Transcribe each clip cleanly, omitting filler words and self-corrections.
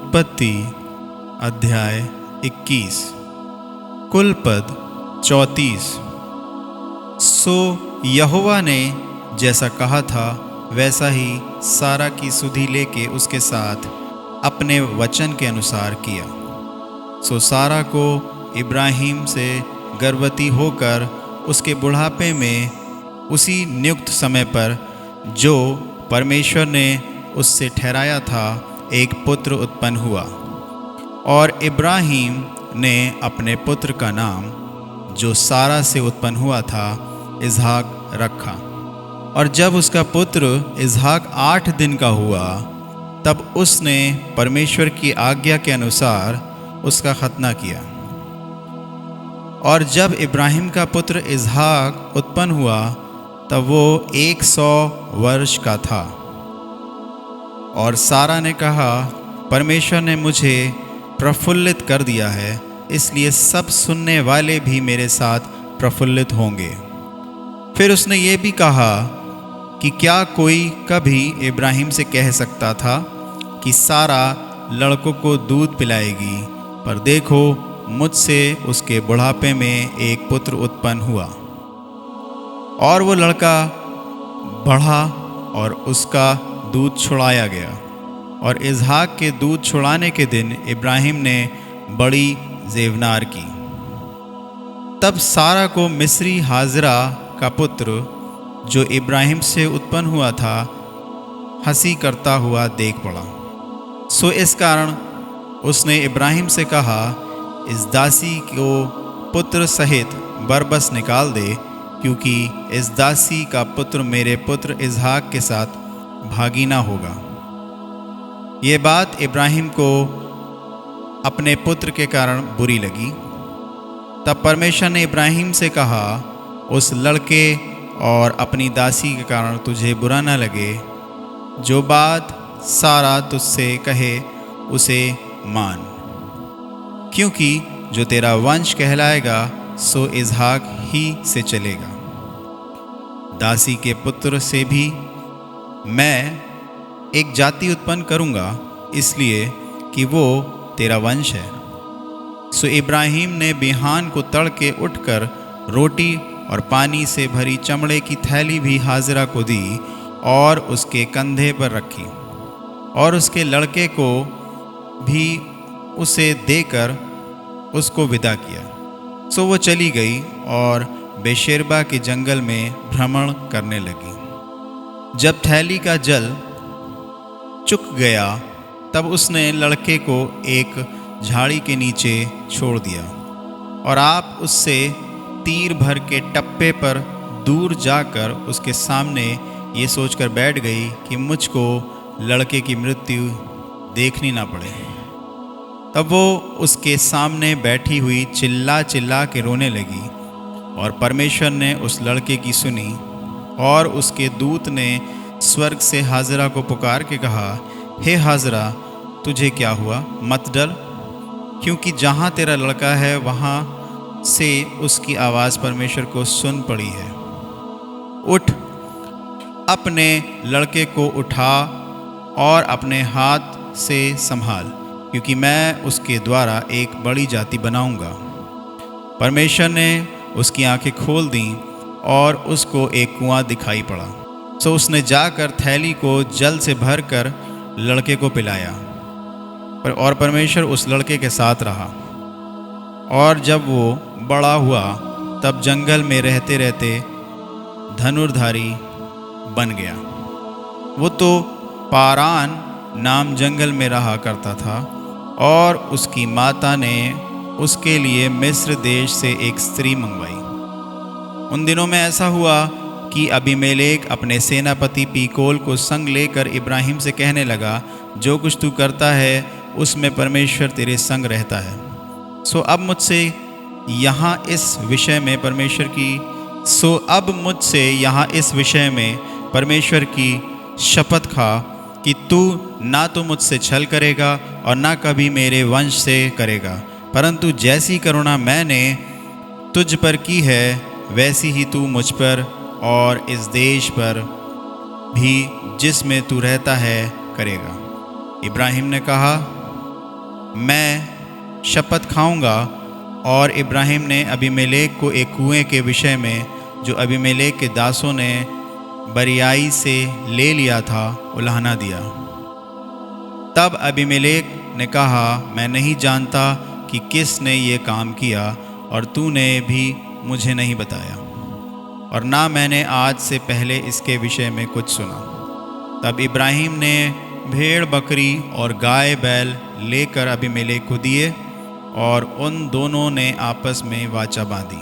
उत्पत्ति अध्याय 21 कुल पद 34। सो यहोवा ने जैसा कहा था वैसा ही सारा की सुधि लेके उसके साथ अपने वचन के अनुसार किया। सो सारा को इब्राहिम से गर्भवती होकर उसके बुढ़ापे में उसी नियुक्त समय पर जो परमेश्वर ने उससे ठहराया था एक पुत्र उत्पन्न हुआ। और इब्राहिम ने अपने पुत्र का नाम जो सारा से उत्पन्न हुआ था इसहाक रखा। और जब उसका पुत्र इसहाक 8 दिन का हुआ तब उसने परमेश्वर की आज्ञा के अनुसार उसका खतना किया। और जब इब्राहिम का पुत्र इसहाक उत्पन्न हुआ तब वो 100 वर्ष का था। और सारा ने कहा, परमेश्वर ने मुझे प्रफुल्लित कर दिया है, इसलिए सब सुनने वाले भी मेरे साथ प्रफुल्लित होंगे। फिर उसने ये भी कहा कि क्या कोई कभी इब्राहिम से कह सकता था कि सारा लड़कों को दूध पिलाएगी, पर देखो मुझसे उसके बुढ़ापे में एक पुत्र उत्पन्न हुआ। और वो लड़का बढ़ा और उसका दूध छुड़ाया गया। और इसहाक के दूध छुड़ाने के दिन इब्राहिम ने बड़ी जेवनार की। तब सारा को मिस्री हाजरा का पुत्र जो इब्राहिम से उत्पन्न हुआ था हंसी करता हुआ देख पड़ा। सो इस कारण उसने इब्राहिम से कहा, इस दासी को पुत्र सहित बरबस निकाल दे, क्योंकि इस दासी का पुत्र मेरे पुत्र इसहाक के साथ भागीना होगा। ये बात इब्राहिम को अपने पुत्र के कारण बुरी लगी। तब परमेश्वर ने इब्राहिम से कहा, उस लड़के और अपनी दासी के कारण तुझे बुरा न लगे, जो बात सारा तुझसे कहे उसे मान, क्योंकि जो तेरा वंश कहलाएगा सो इसहाक ही से चलेगा। दासी के पुत्र से भी मैं एक जाति उत्पन्न करूंगा, इसलिए कि वो तेरा वंश है। सो इब्राहिम ने बिहान को तड़के उठकर रोटी और पानी से भरी चमड़े की थैली भी हाजरा को दी और उसके कंधे पर रखी, और उसके लड़के को भी उसे देकर उसको विदा किया। सो वो चली गई और बेशेरबा के जंगल में भ्रमण करने लगी। जब थैली का जल चुक गया तब उसने लड़के को एक झाड़ी के नीचे छोड़ दिया, और आप उससे तीर भर के टप्पे पर दूर जाकर उसके सामने ये सोचकर बैठ गई कि मुझको लड़के की मृत्यु देखनी ना पड़े। तब वो उसके सामने बैठी हुई चिल्ला चिल्ला के रोने लगी। और परमेश्वर ने उस लड़के की सुनी, और उसके दूत ने स्वर्ग से हाजरा को पुकार के कहा, हे हाजरा, तुझे क्या हुआ? मत डर, क्योंकि जहाँ तेरा लड़का है वहाँ से उसकी आवाज़ परमेश्वर को सुन पड़ी है। उठ, अपने लड़के को उठा और अपने हाथ से संभाल, क्योंकि मैं उसके द्वारा एक बड़ी जाति बनाऊंगा। परमेश्वर ने उसकी आंखें खोल दीं और उसको एक कुआं दिखाई पड़ा। सो उसने जाकर थैली को जल से भरकर लड़के को पिलाया। और परमेश्वर उस लड़के के साथ रहा। और जब वो बड़ा हुआ तब जंगल में रहते रहते धनुर्धारी बन गया। वो तो पारान नाम जंगल में रहा करता था, और उसकी माता ने उसके लिए मिस्र देश से एक स्त्री मंगवाई। उन दिनों में ऐसा हुआ कि अबीमेलेक अपने सेनापति पीकोल को संग लेकर इब्राहिम से कहने लगा, जो कुछ तू करता है उसमें परमेश्वर तेरे संग रहता है। सो अब मुझसे यहाँ इस विषय में परमेश्वर की शपथ खा कि तू ना तो मुझसे छल करेगा और ना कभी मेरे वंश से करेगा, परंतु जैसी करुणा मैंने तुझ पर की है वैसी ही तू मुझ पर और इस देश पर भी जिसमें तू रहता है करेगा। इब्राहिम ने कहा, मैं शपथ खाऊंगा। और इब्राहिम ने अबीमेलेक को एक कुएं के विषय में, जो अबीमेलेक के दासों ने बरियाई से ले लिया था, उलाहना दिया। तब अबीमेलेक ने कहा, मैं नहीं जानता कि किसने ये काम किया, और तूने भी मुझे नहीं बताया, और ना मैंने आज से पहले इसके विषय में कुछ सुना। तब इब्राहिम ने भेड़ बकरी और गाय बैल लेकर अबीमेलेक को दिए, और उन दोनों ने आपस में वाचा बांधी।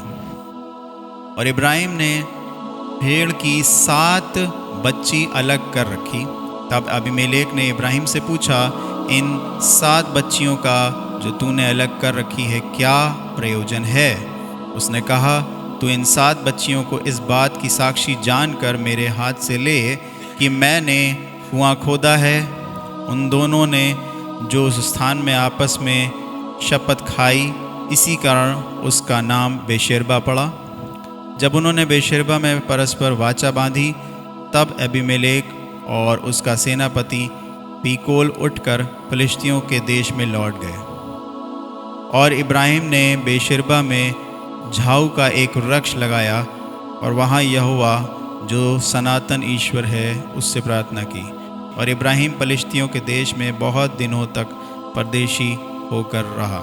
और इब्राहिम ने भेड़ की 7 बच्ची अलग कर रखी। तब अबीमेलेक ने इब्राहिम से पूछा, इन 7 बच्चियों का जो तूने अलग कर रखी है, क्या प्रयोजन है? उसने कहा, तू इन 7 बच्चियों को इस बात की साक्षी जानकर मेरे हाथ से ले कि मैंने कुआं खोदा है। उन दोनों ने जो उस स्थान में आपस में शपथ खाई, इसी कारण उसका नाम बेशेरबा पड़ा। जब उन्होंने बेशेरबा में परस्पर वाचा बांधी, तब अबीमेलेक और उसका सेनापति पीकोल उठकर फिलिश्तियों के देश में लौट गए। और इब्राहिम ने बेशेरबा में झाऊ का एक वृक्ष लगाया, और वहाँ यहोवा जो सनातन ईश्वर है उससे प्रार्थना की। और इब्राहिम फिलिश्तियों के देश में बहुत दिनों तक परदेशी होकर रहा।